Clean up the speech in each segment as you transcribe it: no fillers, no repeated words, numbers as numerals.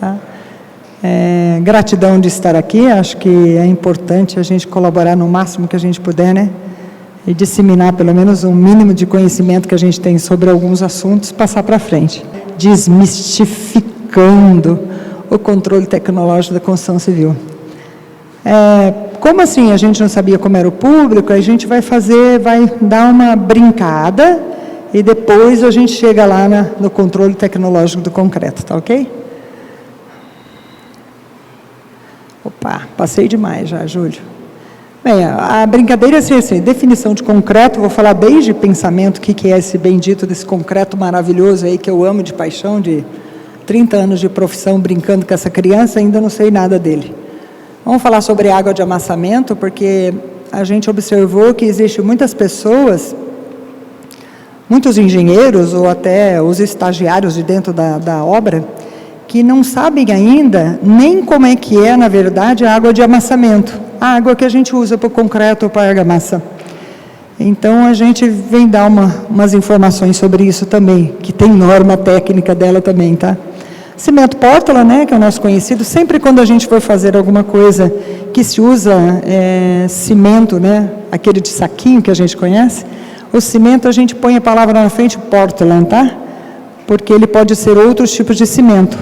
tá? Gratidão de estar aqui, acho que é importante a gente colaborar no máximo que a gente puder, né? E disseminar pelo menos um mínimo de conhecimento que a gente tem sobre alguns assuntos, passar para frente. Desmistificando o controle tecnológico da construção civil. Como assim a gente não sabia como era o público, a gente vai dar uma brincada e depois a gente chega lá no controle tecnológico do concreto, tá ok? Opa, passei demais já, Júlio. Bem, a brincadeira é assim, definição de concreto, vou falar desde pensamento, o que é esse bendito desse concreto maravilhoso aí, que eu amo de paixão, de 30 anos de profissão brincando com essa criança, ainda não sei nada dele. Vamos falar sobre água de amassamento, porque a gente observou que existe muitas pessoas, muitos engenheiros, ou até os estagiários de dentro da obra, que não sabem ainda nem como é que é, na verdade, a água de amassamento, a água que a gente usa para o concreto ou para a argamassa. Então, a gente vem dar umas informações sobre isso também, que tem norma técnica dela também, tá? Cimento Portland, né, que é o nosso conhecido, sempre quando a gente for fazer alguma coisa que se usa cimento, né, aquele de saquinho que a gente conhece, o cimento a gente põe a palavra na frente, Portland, tá? Porque ele pode ser outros tipos de cimento.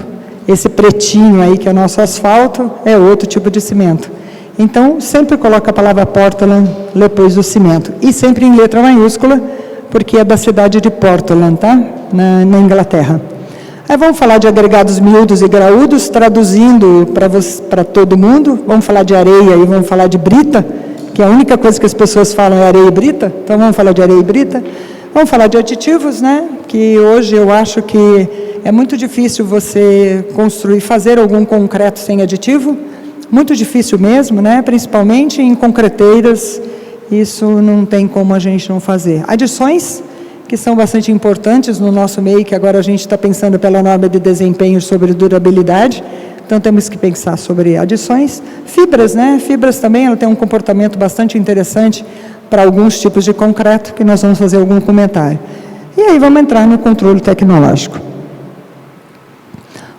Esse pretinho aí, que é o nosso asfalto, é outro tipo de cimento. Então, sempre coloca a palavra Portland depois do cimento. E sempre em letra maiúscula, porque é da cidade de Portland, tá? Na Inglaterra. Aí vamos falar de agregados miúdos e graúdos, traduzindo para todo mundo. Vamos falar de areia e vamos falar de brita, que a única coisa que as pessoas falam é areia e brita. Então, vamos falar de areia e brita. Vamos falar de aditivos, né? Que hoje eu acho que é muito difícil você fazer algum concreto sem aditivo. Muito difícil mesmo, né? Principalmente em concreteiras, isso não tem como a gente não fazer. Adições, que são bastante importantes no nosso meio, que agora a gente está pensando pela norma de desempenho sobre durabilidade, então temos que pensar sobre adições. Fibras, né? Fibras também, ela tem um comportamento bastante interessante para alguns tipos de concreto, que nós vamos fazer algum comentário. E aí vamos entrar no controle tecnológico.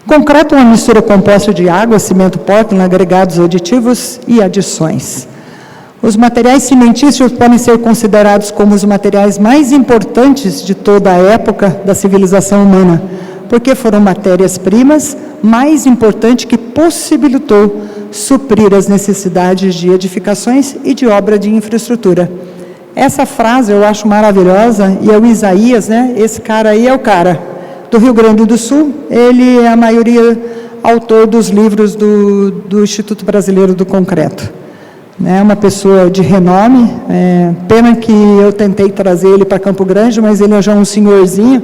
Concreto é uma mistura composta de água, cimento Portland, agregados aditivos e adições. Os materiais cimentícios podem ser considerados como os materiais mais importantes de toda a época da civilização humana, porque foram matérias-primas mais importantes que possibilitou suprir as necessidades de edificações e de obra de infraestrutura. Essa frase eu acho maravilhosa, e é o Isaías, né? Esse cara aí é o cara do Rio Grande do Sul, ele é a maioria autor dos livros do Instituto Brasileiro do Concreto. É uma pessoa de renome, pena que eu tentei trazer ele para Campo Grande, mas ele é já um senhorzinho,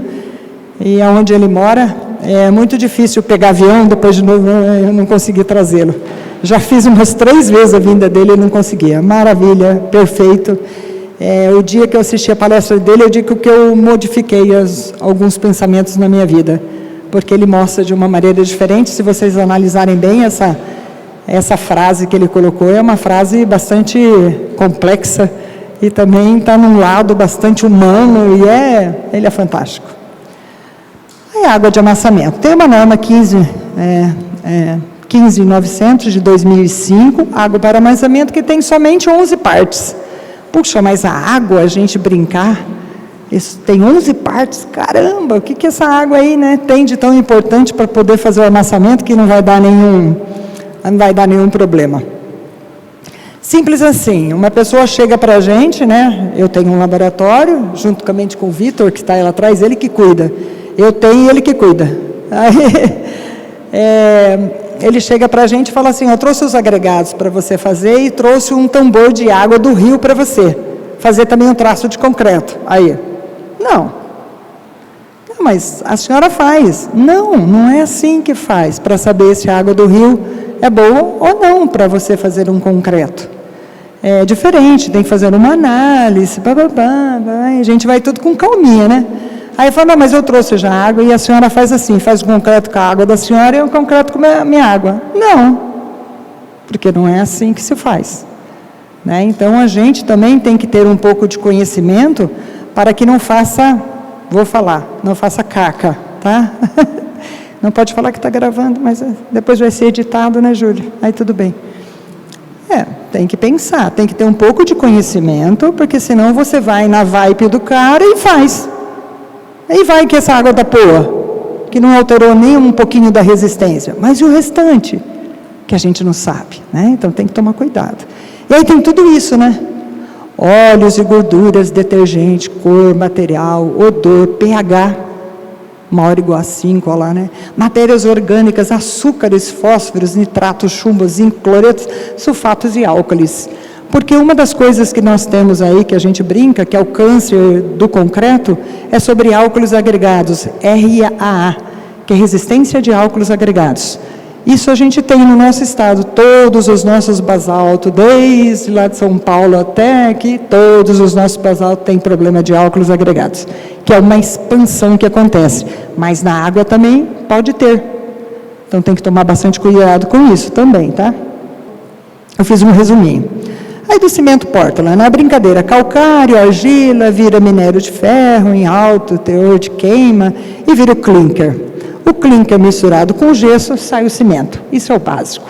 e aonde ele mora, é muito difícil pegar avião, depois de novo eu não consegui trazê-lo. Já fiz umas 3 vezes a vinda dele e não conseguia. Maravilha, perfeito. O dia que eu assisti a palestra dele, eu digo que eu modifiquei alguns pensamentos na minha vida, porque ele mostra de uma maneira diferente. Se vocês analisarem bem essa frase que ele colocou, é uma frase bastante complexa e também está num lado bastante humano, e ele é fantástico. Aí, água de amassamento. Tem uma norma 15.900 de 2005, água para amassamento, que tem somente 11 partes. Puxa, mas a água, a gente brincar, isso tem 11 partes, caramba, o que essa água aí, né, tem de tão importante para poder fazer o amassamento que não vai dar nenhum problema. Simples assim, uma pessoa chega para a gente, né, eu tenho um laboratório, juntamente com o Vitor, que está aí lá atrás, ele que cuida, eu tenho e ele que cuida. Aí, ele chega para a gente e fala assim, eu trouxe os agregados para você fazer e trouxe um tambor de água do rio para você fazer também um traço de concreto. Aí, não, mas a senhora faz. Não é assim que faz, para saber se a água do rio é boa ou não para você fazer um concreto. É diferente, tem que fazer uma análise, a gente vai tudo com calminha, né? Aí fala, não, mas eu trouxe já água e a senhora faz assim, faz o concreto com a água da senhora e o concreto com a minha água. Não, porque não é assim que se faz. Né? Então, a gente também tem que ter um pouco de conhecimento para que não faça, não faça caca, tá? Não pode falar que está gravando, mas depois vai ser editado, né, Júlio? Aí tudo bem. Tem que pensar, tem que ter um pouco de conhecimento, porque senão você vai na vibe do cara e faz. Aí vai que essa água está boa, que não alterou nem um pouquinho da resistência. Mas e o restante? Que a gente não sabe, né? Então tem que tomar cuidado. E aí tem tudo isso, né? Óleos e gorduras, detergente, cor, material, odor, pH, maior ou igual a 5, olha lá, né? Matérias orgânicas, açúcares, fósforos, nitratos, chumbos, zinco, cloretos, sulfatos e álcalis. Porque uma das coisas que nós temos aí, que a gente brinca, que é o câncer do concreto, é sobre álcalis agregados, RAA, que é resistência de álcalis agregados. Isso a gente tem no nosso estado, todos os nossos basaltos, desde lá de São Paulo até aqui, todos os nossos basaltos têm problema de álcalis agregados, que é uma expansão que acontece, mas na água também pode ter. Então tem que tomar bastante cuidado com isso também, tá? Eu fiz um resuminho. Aí do cimento Portland, na brincadeira, calcário, argila, vira minério de ferro em alto teor de queima e vira o clinker. O clinker misturado com gesso, sai o cimento. Isso é o básico,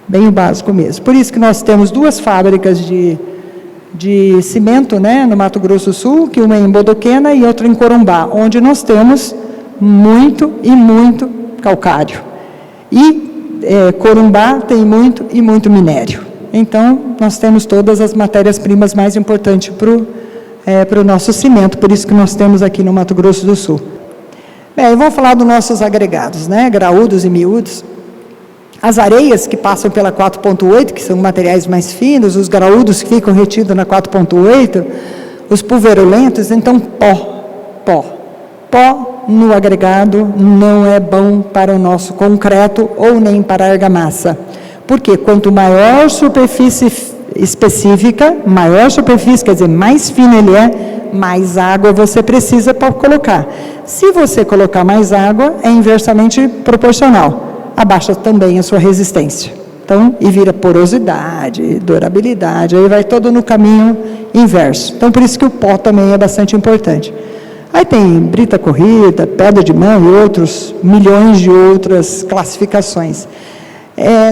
bem o básico mesmo. Por isso que nós temos 2 fábricas de cimento, né, no Mato Grosso do Sul, que uma é em Bodoquena e outra em Corumbá, onde nós temos muito e muito calcário. E Corumbá tem muito e muito minério. Então, nós temos todas as matérias-primas mais importantes para o nosso cimento, por isso que nós temos aqui no Mato Grosso do Sul. Bem, vamos falar dos nossos agregados, né? Graúdos e miúdos. As areias que passam pela 4.8, que são materiais mais finos, os graúdos que ficam retidos na 4.8, os pulverulentos, então pó no agregado não é bom para o nosso concreto ou nem para a argamassa. Porque quanto maior superfície específica, maior superfície, quer dizer, mais fino ele é, mais água você precisa para colocar. Se você colocar mais água, é inversamente proporcional. Abaixa também a sua resistência. Então, e vira porosidade, durabilidade, aí vai todo no caminho inverso. Então, por isso que o pó também é bastante importante. Aí tem brita corrida, pedra de mão e outros, milhões de outras classificações.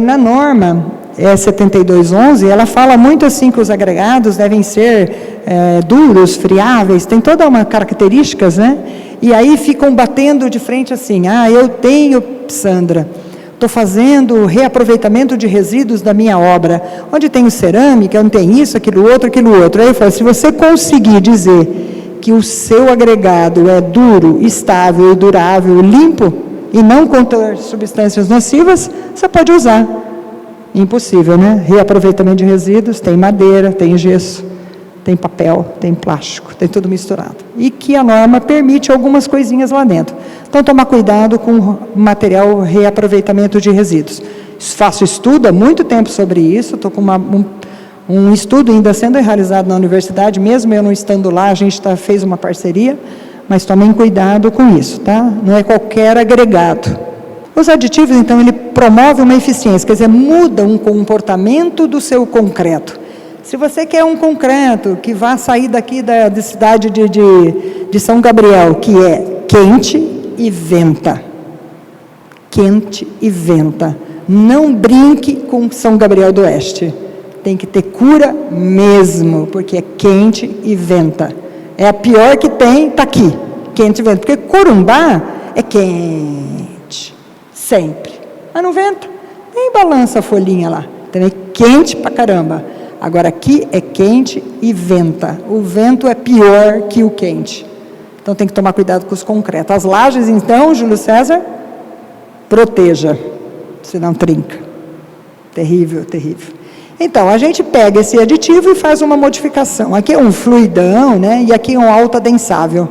Na norma 7211, ela fala muito assim que os agregados devem ser duros, friáveis, tem toda uma características, né? E aí ficam batendo de frente assim, eu tenho, Sandra, estou fazendo reaproveitamento de resíduos da minha obra, onde tem cerâmica, onde tem isso, aquilo outro. Aí eu falo, se você conseguir dizer que o seu agregado é duro, estável, durável, limpo, e não conter substâncias nocivas, você pode usar. Impossível, né? Reaproveitamento de resíduos, tem madeira, tem gesso, tem papel, tem plástico, tem tudo misturado. E que a norma permite algumas coisinhas lá dentro. Então, tomar cuidado com o material reaproveitamento de resíduos. Faço estudo há muito tempo sobre isso, estou com um estudo ainda sendo realizado na universidade, mesmo eu não estando lá, a gente fez uma parceria, mas tomem cuidado com isso, tá? Não é qualquer agregado. Os aditivos, então, ele promove uma eficiência, quer dizer, muda um comportamento do seu concreto. Se você quer um concreto que vá sair daqui da cidade de São Gabriel, que é quente e venta. Quente e venta. Não brinque com São Gabriel do Oeste. Tem que ter cura mesmo, porque é quente e venta. É a pior que tem, está aqui, quente e venta. Porque Corumbá é quente, sempre. Mas não venta, nem balança a folhinha lá. Também é quente pra caramba. Agora aqui é quente e venta. O vento é pior que o quente. Então tem que tomar cuidado com os concretos. As lajes, então, Júlio César, proteja, senão trinca. Terrível, terrível. Então, a gente pega esse aditivo e faz uma modificação. Aqui é um fluidão, né? E aqui é um autoadensável.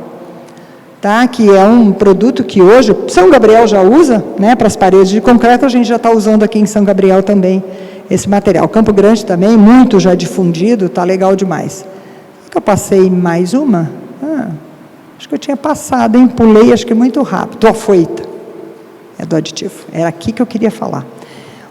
Tá? Que é um produto que hoje São Gabriel já usa, né? Para as paredes de concreto, a gente já está usando aqui em São Gabriel também esse material. Campo Grande também, muito já difundido, está legal demais. Será que eu passei mais uma? Acho que eu tinha passado, hein? Pulei, acho que muito rápido. Do afoita. É do aditivo. Era aqui que eu queria falar.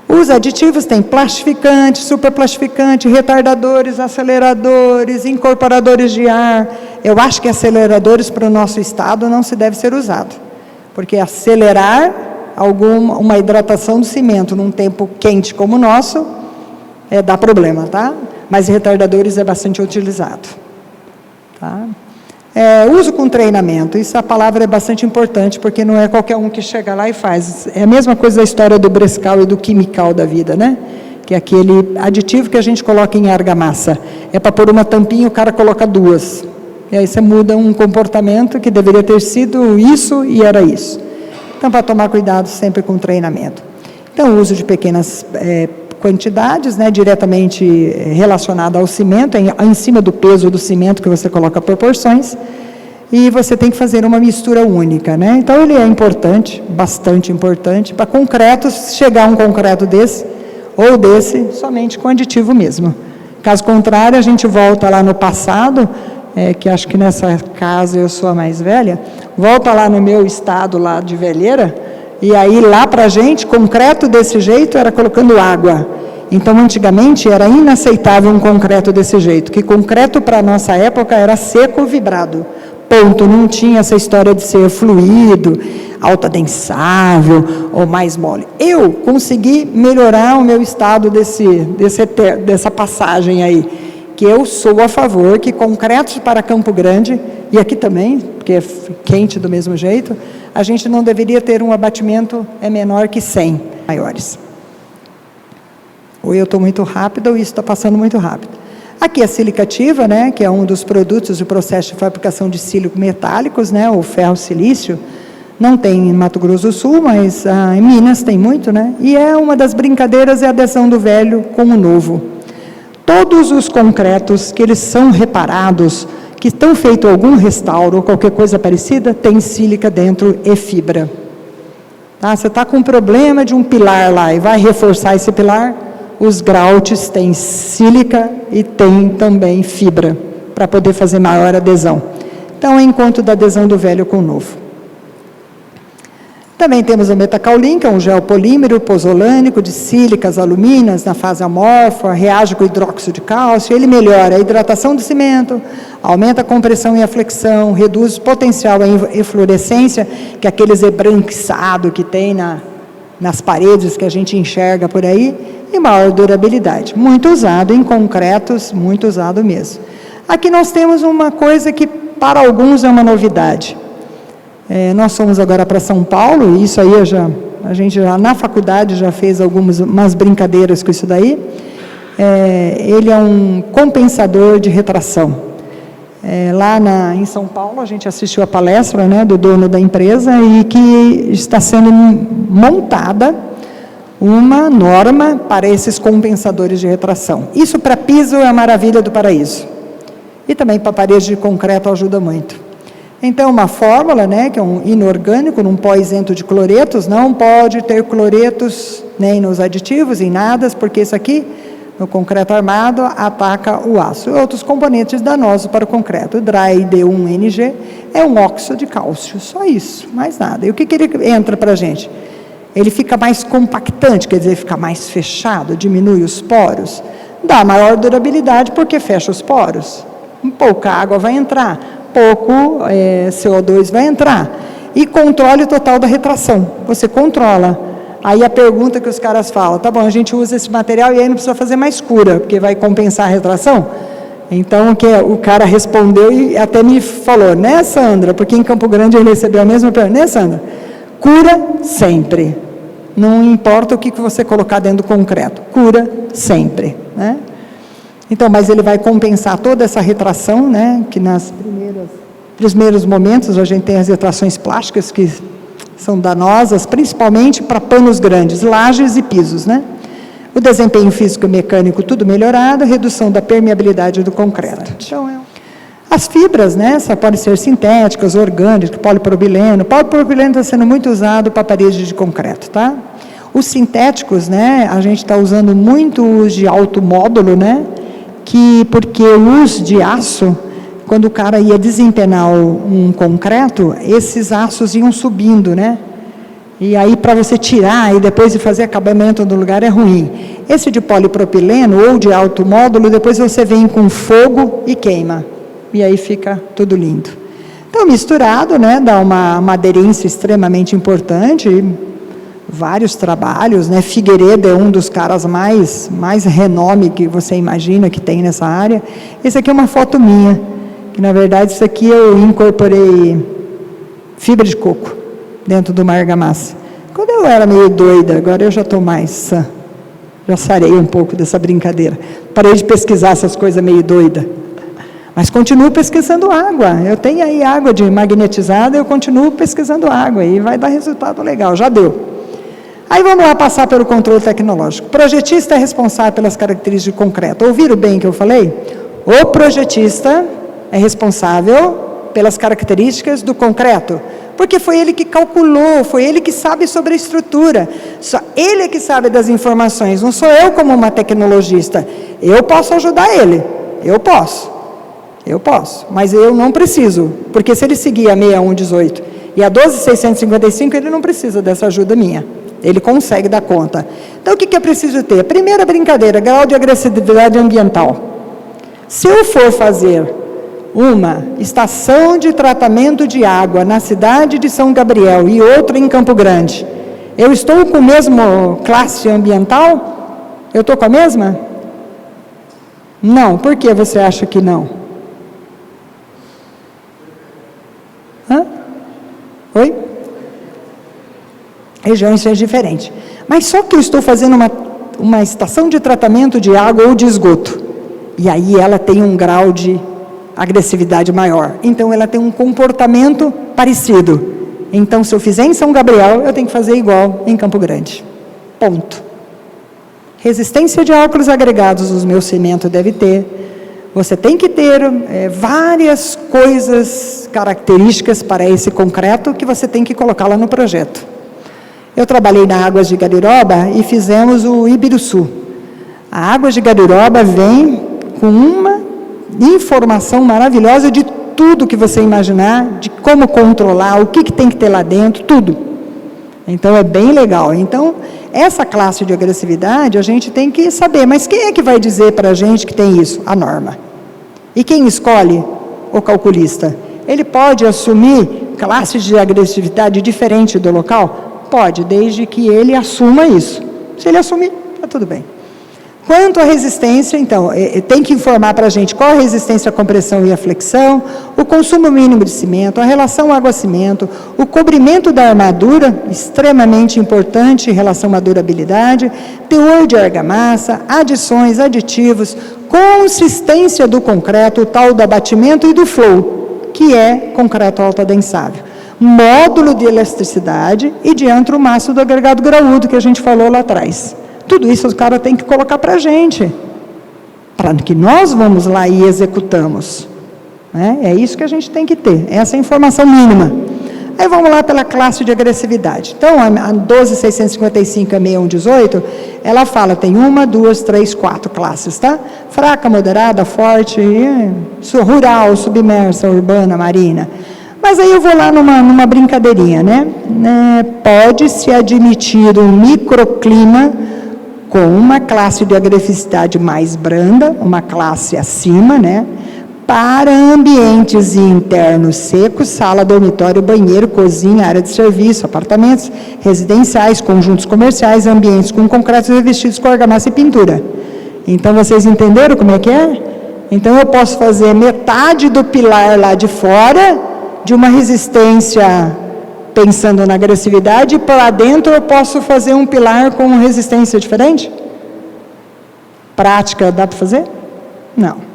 Os aditivos têm plastificante, superplastificante, retardadores, aceleradores, incorporadores de ar. Eu acho que aceleradores para o nosso estado não se deve ser usado, porque acelerar uma hidratação do cimento num tempo quente como o nosso, dá problema, tá? Mas retardadores é bastante utilizado. Tá? Uso com treinamento, isso a palavra é bastante importante, porque não é qualquer um que chega lá e faz. É a mesma coisa da história do Brescal e do quimical da vida, né? Que é aquele aditivo que a gente coloca em argamassa. É para pôr uma tampinha, o cara coloca duas. E aí você muda um comportamento que deveria ter sido isso e era isso. Então, para tomar cuidado sempre com treinamento. Então, o uso de pequenas quantidades, né, diretamente relacionado ao cimento, em cima do peso do cimento que você coloca proporções, e você tem que fazer uma mistura única, né? Então, ele é importante, bastante importante, para concretos, chegar a um concreto desse, ou desse, somente com aditivo mesmo. Caso contrário, a gente volta lá no passado, que acho que nessa casa eu sou a mais velha, volta lá no meu estado lá de velheira, e aí lá para a gente, concreto desse jeito era colocando água. Então, antigamente era inaceitável um concreto desse jeito, que concreto para a nossa época era seco vibrado. Ponto, não tinha essa história de ser fluido, autoadensável ou mais mole. Eu consegui melhorar o meu estado dessa passagem aí, que eu sou a favor que concretos para Campo Grande, e aqui também, porque é quente do mesmo jeito, a gente não deveria ter um abatimento menor que 100 maiores. Ou eu estou muito rápido, ou isso está passando muito rápido. Aqui a silicativa, né, que é um dos produtos do processo de fabricação de sílico metálicos, né, o ferro-silício, não tem em Mato Grosso do Sul, mas em Minas tem muito, né, e uma das brincadeiras é a adesão do velho com o novo. Todos os concretos que eles são reparados, que estão feito algum restauro ou qualquer coisa parecida, tem sílica dentro e fibra. Tá? Você está com um problema de um pilar lá e vai reforçar esse pilar, os grautes têm sílica e tem também fibra, para poder fazer maior adesão. Então, é encontro da adesão do velho com o novo. Também temos o Metacaulin, que é um gel polímero pozolânico de sílicas, alumínias, na fase amorfa, reage com hidróxido de cálcio, ele melhora a hidratação do cimento, aumenta a compressão e a flexão, reduz o potencial à eflorescência, que é aquele esbranquiçado que tem nas paredes que a gente enxerga por aí, e maior durabilidade. Muito usado em concretos, muito usado mesmo. Aqui nós temos uma coisa que para alguns é uma novidade. Nós fomos agora para São Paulo, e isso aí a gente já na faculdade já fez umas brincadeiras com isso daí. Ele é um compensador de retração. Lá em São Paulo, a gente assistiu a palestra, né, do dono da empresa, e que está sendo montada uma norma para esses compensadores de retração. Isso para piso é a maravilha do paraíso. E também para parede de concreto ajuda muito. Então, uma fórmula, né, que é um inorgânico, num pó isento de cloretos, não pode ter cloretos nem nos aditivos, em nada, porque isso aqui, no concreto armado, ataca o aço. Outros componentes danosos para o concreto. O Dry D1NG é um óxido de cálcio, só isso, mais nada. E o que ele entra para a gente? Ele fica mais compactante, quer dizer, fica mais fechado, diminui os poros, dá maior durabilidade porque fecha os poros. Pouca água vai entrar, pouco CO2 vai entrar. E controle total da retração, você controla. Aí a pergunta que os caras falam, tá bom, a gente usa esse material e aí não precisa fazer mais cura, porque vai compensar a retração? Então, o cara respondeu e até me falou, né, Sandra? Porque em Campo Grande ele recebeu a mesma pergunta, né, Sandra? Cura sempre. Não importa o que você colocar dentro do concreto, cura sempre, né? Então, mas ele vai compensar toda essa retração, né, que nos primeiros momentos a gente tem as retrações plásticas que são danosas, principalmente para panos grandes, lajes e pisos, né? O desempenho físico e mecânico tudo melhorado, redução da permeabilidade do concreto. Então, as fibras, né, podem ser sintéticas, orgânicas, polipropileno. Polipropileno está sendo muito usado para parede de concreto, tá? Os sintéticos, né, a gente está usando muito os de alto módulo, né, porque o uso de aço, quando o cara ia desempenar um concreto, esses aços iam subindo, né? E aí, para você tirar e depois de fazer acabamento do lugar, é ruim. Esse de polipropileno ou de alto módulo, depois você vem com fogo e queima. E aí fica tudo lindo. Então, misturado, né, dá uma aderência extremamente importante. vários trabalhos, né? Figueiredo é um dos caras mais renome que você imagina que tem nessa área. Esse aqui é uma foto minha, que na verdade isso aqui eu incorporei fibra de coco dentro do uma argamassa. Quando eu era meio doida, agora eu já estou mais sã. Já sarei um pouco dessa brincadeira. Parei de pesquisar essas coisas meio doida. Mas continuo pesquisando água. Eu tenho aí água de magnetizada, eu continuo pesquisando água e vai dar resultado legal, já deu. Aí vamos lá passar pelo controle tecnológico. O projetista é responsável pelas características de concreto. Ouviram bem o que eu falei? O projetista é responsável pelas características do concreto, porque foi ele que calculou, foi ele que sabe sobre a estrutura. Só ele é que sabe das informações, não sou eu como uma tecnologista. Eu posso ajudar ele, eu posso, mas eu não preciso, porque se ele seguir a 6118 e a 12655, ele não precisa dessa ajuda minha. Ele consegue dar conta. Então, o que é preciso ter? Primeira brincadeira, grau de agressividade ambiental. Se eu for fazer uma estação de tratamento de água na cidade de São Gabriel e outra em Campo Grande, eu estou com a mesma classe ambiental? Eu estou com a mesma? Não. Por que você acha que não? Oi? Regiões são diferentes. Mas só que eu estou fazendo uma estação de tratamento de água ou de esgoto. E aí ela tem um grau de agressividade maior. Então ela tem um comportamento parecido. Então se eu fizer em São Gabriel, eu tenho que fazer igual em Campo Grande. Ponto. Resistência de álcoons agregados, os meus cimentos deve ter. Você tem que ter várias coisas características para esse concreto que você tem que colocar lá no projeto. Eu trabalhei na Águas de Gariroba e fizemos o Ibiruçu. A Águas de Gariroba vem com uma informação maravilhosa de tudo que você imaginar, de como controlar, o que tem que ter lá dentro, tudo. Então, é bem legal. Então, essa classe de agressividade, a gente tem que saber. Mas quem é que vai dizer para a gente que tem isso? A norma. E quem escolhe? O calculista. Ele pode assumir classes de agressividade diferente do local? Pode, desde que ele assuma isso. Se ele assumir, está tudo bem. Quanto à resistência, então, tem que informar para a gente qual a resistência à compressão e à flexão, o consumo mínimo de cimento, a relação água-cimento, o cobrimento da armadura, extremamente importante em relação à durabilidade, teor de argamassa, adições, aditivos, consistência do concreto, o tal do abatimento e do flow, que é concreto alto-adensável. Módulo de elasticidade e de antro-maço do agregado graúdo, que a gente falou lá atrás. Tudo isso o cara tem que colocar para a gente, para que nós vamos lá e executamos. Né? É isso que a gente tem que ter, essa informação mínima. Aí vamos lá pela classe de agressividade. Então, a 12655 a 6118, ela fala, tem 1, 2, 3, 4 classes, tá? Fraca, moderada, forte, rural, submersa, urbana, marina. Mas aí eu vou lá numa brincadeirinha, né? Pode-se admitir um microclima com uma classe de agressividade mais branda, uma classe acima, né? Para ambientes internos secos, sala, dormitório, banheiro, cozinha, área de serviço, apartamentos residenciais, conjuntos comerciais, ambientes com concretos revestidos com argamassa e pintura. Então, vocês entenderam como é que é? Então, eu posso fazer metade do pilar lá de fora, de uma resistência pensando na agressividade, e para dentro eu posso fazer um pilar com resistência diferente? Prática, dá para fazer? Não.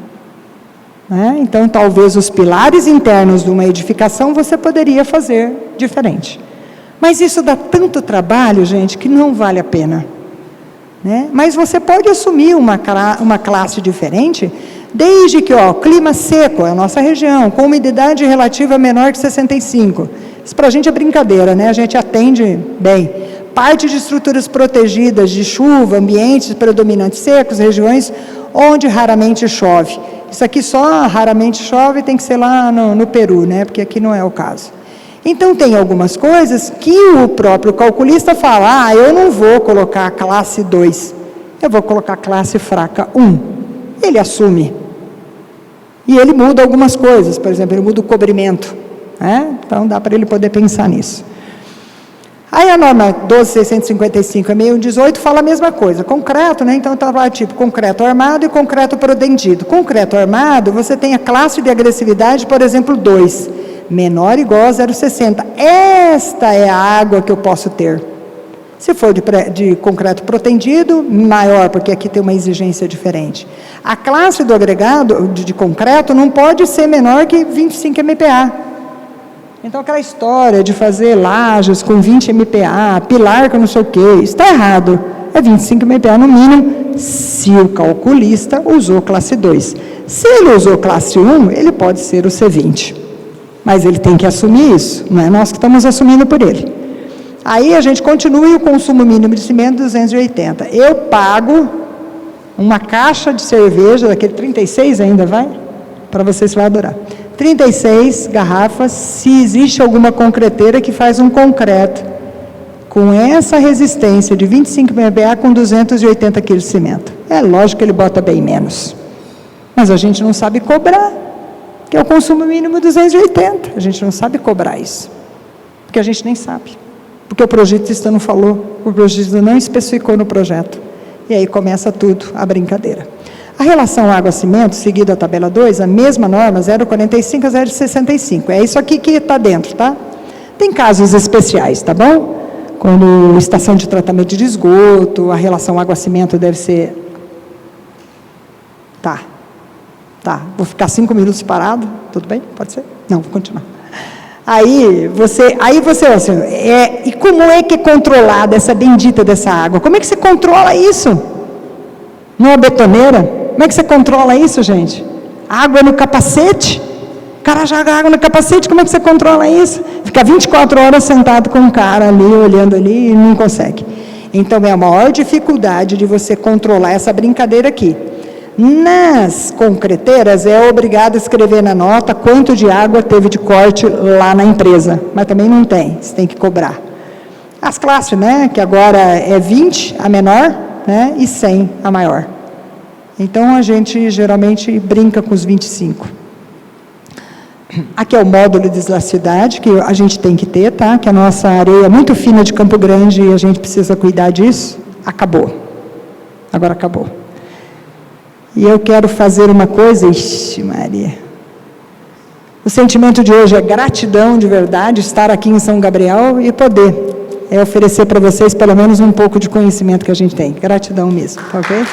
Então, talvez os pilares internos de uma edificação você poderia fazer diferente. Mas isso dá tanto trabalho, gente, que não vale a pena. Mas você pode assumir uma classe diferente, desde que, clima seco, é a nossa região, com umidade relativa menor que 65. Isso para a gente é brincadeira, né? A gente atende bem. Parte de estruturas protegidas de chuva, ambientes predominantes secos, regiões onde raramente chove. Isso aqui só raramente chove, tem que ser lá no Peru, né? Porque aqui não é o caso. Então, tem algumas coisas que o próprio calculista fala, eu não vou colocar classe 2, eu vou colocar classe fraca 1. Ele assume. E ele muda algumas coisas, por exemplo, ele muda o cobrimento. Então, dá para ele poder pensar nisso. Aí a norma 12.655/6118 fala a mesma coisa, concreto, né? Então está lá tipo concreto armado e concreto protendido. Concreto armado, você tem a classe de agressividade, por exemplo, 2, menor ou igual a 0,60. Esta é a água que eu posso ter. Se for de concreto protendido, maior, porque aqui tem uma exigência diferente. A classe do agregado de concreto não pode ser menor que 25 MPa. Então, aquela história de fazer lajes com 20 MPa, pilar com não sei o quê, está errado. É 25 MPa no mínimo, se o calculista usou classe 2. Se ele usou classe 1, ele pode ser o C20. Mas ele tem que assumir isso, não é nós que estamos assumindo por ele. Aí a gente continua e o consumo mínimo de cimento 280. Eu pago uma caixa de cerveja, daquele 36 ainda vai? Para vocês vai adorar. 36 garrafas, se existe alguma concreteira que faz um concreto com essa resistência de 25 MPa com 280 kg de cimento. É lógico que ele bota bem menos. Mas a gente não sabe cobrar, que é o consumo mínimo 280. A gente não sabe cobrar isso, porque a gente nem sabe. Porque o projetista não falou, o projetista não especificou no projeto. E aí começa tudo, a brincadeira. A relação água-cimento, seguido a tabela 2, a mesma norma, 0,45 a 0,65. É isso aqui que está dentro, tá? Tem casos especiais, tá bom? Quando estação de tratamento de esgoto, a relação água-cimento deve ser... Tá. Vou ficar 5 minutos parado, tudo bem? Pode ser? Não, vou continuar. Aí você assim, e como é que é controlada essa bendita dessa água? Como é que você controla isso? Numa betoneira? Como é que você controla isso, gente? Água no capacete? O cara joga água no capacete, como é que você controla isso? Fica 24 horas sentado com um cara ali, olhando ali e não consegue. Então, é a maior dificuldade de você controlar essa brincadeira aqui. Nas concreteiras, é obrigado a escrever na nota quanto de água teve de corte lá na empresa, mas também não tem, você tem que cobrar. As classes, né, que agora é 20, a menor, né, e 100, a maior. Então, a gente geralmente brinca com os 25. Aqui é o módulo de elasticidade, que a gente tem que ter, tá? Que a nossa areia é muito fina de Campo Grande e a gente precisa cuidar disso. Acabou. Agora acabou. E eu quero fazer uma coisa, ixi Maria. O sentimento de hoje é gratidão de verdade, estar aqui em São Gabriel e poder oferecer para vocês pelo menos um pouco de conhecimento que a gente tem. Gratidão mesmo, tá ok?